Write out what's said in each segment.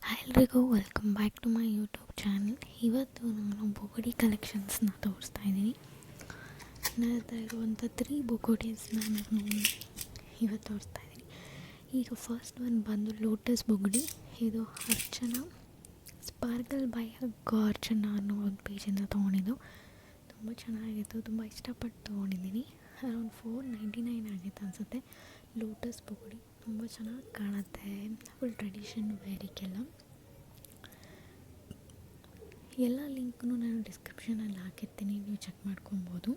Hi ಎಲ್ರಿಗೂ welcome back to my YouTube channel. ಇವತ್ತು ನಾನು ಬೊಗಡಿ ಕಲೆಕ್ಷನ್ಸ್ನ ತೋರಿಸ್ತಾ ಇದ್ದೀನಿ. ನನ್ನ ಹತ್ರ ಇರುವಂಥ 3 ಬೊಗೋಡೀಸ್ನ ನಾನು ಇವತ್ತು ತೋರಿಸ್ತಾ ಇದ್ದೀನಿ. ಈಗ ಫಸ್ಟ್ ಒನ್ ಬಂದು ಲೋಟಸ್ ಬೊಗಡಿ. ಇದು ಅರ್ಚನಾ ಸ್ಪಾರ್ಕಲ್ ಬೈ ಅರ್ಚನಾ ಅನ್ನೋ ಒಂದು ಪೇಜಿಂದ ತೊಗೊಂಡಿದ್ದು. ತುಂಬ ಚೆನ್ನಾಗಿತ್ತು, ತುಂಬ ಇಷ್ಟಪಟ್ಟು ತೊಗೊಂಡಿದ್ದೀನಿ. ಅರೌಂಡ್ $4.99 ಆಗಿತ್ತು ಅನಿಸುತ್ತೆ. ಲೋಟಸ್ ಬೊಗಡಿ ತುಂಬ ಚೆನ್ನಾಗಿ ಕಾಣುತ್ತೆ, ಫುಲ್ ಟ್ರೆಡಿಷನ್ ವೇರಿಗೆಲ್ಲ. ಎಲ್ಲ ಲಿಂಕ್ನು ನಾನು ಡಿಸ್ಕ್ರಿಪ್ಷನಲ್ಲಿ ಹಾಕಿರ್ತೀನಿ, ನೀವು ಚೆಕ್ ಮಾಡ್ಕೊಬೋದು.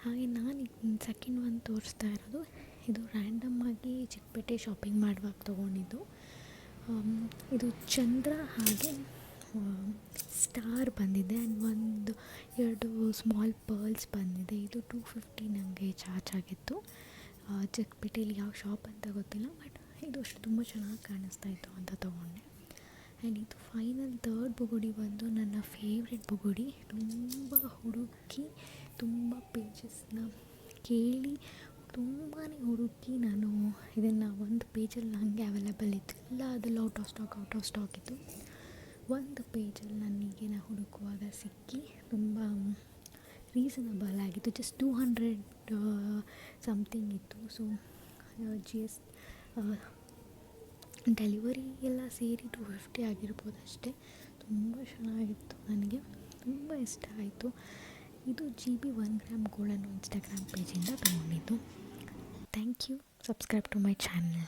ಹಾಗೆ ನಾನು ಸೆಕೆಂಡ್ ಒನ್ ತೋರಿಸ್ತಾ ಇರೋದು, ಇದು ರ್ಯಾಂಡಮ್ಮಾಗಿ ಚಿಕ್ಕಪೇಟೆ ಶಾಪಿಂಗ್ ಮಾಡುವಾಗ ತೊಗೊಂಡಿದ್ದು. ಇದು ಚಂದ್ರ ಹಾಗೆ ಸ್ಟಾರ್ ಬಂದಿದೆ ಆ್ಯಂಡ್ 2 ಸ್ಮಾಲ್ ಪರ್ಲ್ಸ್ ಬಂದಿದೆ. ಇದು $250 ನನಗೆ ಚಾರ್ಜ್ ಆಗಿತ್ತು. ಚಿಕ್ಕಪೇಟೆಯಲ್ಲಿ ಯಾವ ಶಾಪ್ ಅಂತ ಗೊತ್ತಿಲ್ಲ, ಬಟ್ ಇದು ಅಷ್ಟು ತುಂಬ ಚೆನ್ನಾಗಿ ಕಾಣಿಸ್ತಾ ಇತ್ತು ಅಂತ ತೊಗೊಂಡೆ. ಆ್ಯಂಡ್ ಇದು ಫೈನಲ್ ಥರ್ಡ್ ಬೊಗಡಿ ಬಂದು ನನ್ನ ಫೇವ್ರೆಟ್ ಬೊಗಡಿ. ತುಂಬ ಹುಡುಕಿ, ತುಂಬ ಪೇಜಸ್ನ ಕೇಳಿ, ತುಂಬಾ ಹುಡುಕಿ ನಾನು ಇದನ್ನು ಒಂದು ಪೇಜಲ್ಲಿ ನನಗೆ ಅವೈಲೇಬಲ್ ಇತ್ತು. ಎಲ್ಲ ಅದೆಲ್ಲ ಔಟ್ ಆಫ್ ಸ್ಟಾಕ್ ಇತ್ತು. ಒಂದು ಪೇಜಲ್ಲಿ ನನಗೆ ಹುಡುಕುವಾಗ ಸಿಕ್ಕಿ ತುಂಬ ರೀಸನಬಲ್ ಆಗಿತ್ತು. ಜಸ್ಟ್ 200 ಸಮಥಿಂಗ್ ಇತ್ತು. ಸೊ ಡೆಲಿವರಿ ಎಲ್ಲ ಸೇರಿ $250 ಆಗಿರ್ಬೋದು ಅಷ್ಟೇ. ತುಂಬ ಚೆನ್ನಾಗಿತ್ತು, ನನಗೆ ತುಂಬ ಇಷ್ಟ ಆಯಿತು. ಇದು GB 1 ಗ್ರಾಮ್ ಗೋಲ್ಡ್ ಅನ್ನೋ ಇನ್ಸ್ಟಾಗ್ರಾಮ್ ಪೇಜಿಂದ ತೊಗೊಂಡಿದ್ದು. Thank you. Subscribe to my channel.